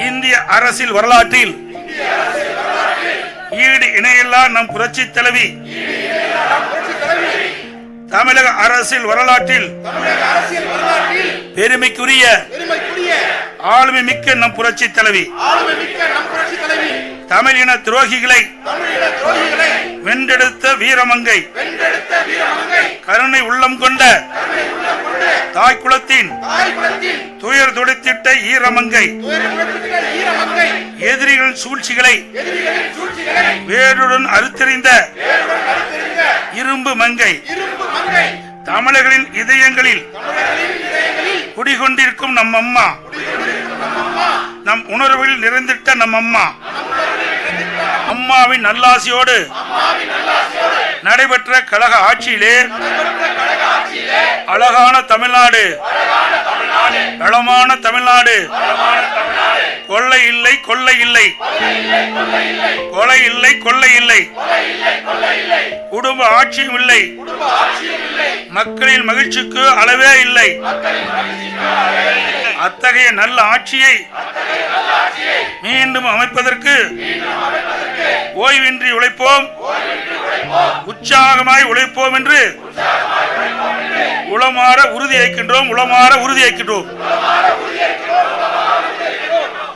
இந்திய அரசியல் வரலாற்றில் ஈடு இணையில்லா நம் புரட்சி தலைவி, தமிழக அரசியல் வரலாற்றில் பெருமைக்குரிய ஆளுமை மிக்க நம் புரட்சி தலைவி, தமிழின துரோகிகளை வென்றெடுத்த வீரமங்கை, கருணை உள்ளம் கொண்ட தாய் குலத்தின் துயர் துடைத்திட்ட ஈரமங்கை, எதிரிகள் சூழ்ச்சிகளை வேருடன் அறுத்தெறிந்த இரும்பு மங்கை, தமிழர்களின் இதயங்களில் குடிகொண்டிருக்கும் நம் அம்மா, நம் உணர்வில் நிறைந்திட்ட நம் அம்மா, அம்மாவின் நல்லாசியோடு நடைபெற்ற கழக ஆட்சியிலே அழகான தமிழ்நாடு, வளமான தமிழ்நாடு, கொள்ளை இல்லை கொள்ளை இல்லை, கொலை இல்லை கொள்ளை இல்லை, குடும்ப ஆட்சியும் இல்லை, மக்களின் மகிழ்ச்சிக்கு அளவே இல்லை. அத்தகைய நல்ல ஆட்சியை மீண்டும் அமைப்பதற்கு ஓய்வின்றி உழைப்போம், உற்சாகமாய் உழைப்போம் என்று உளமாற உறுதியேற்கின்றோம்.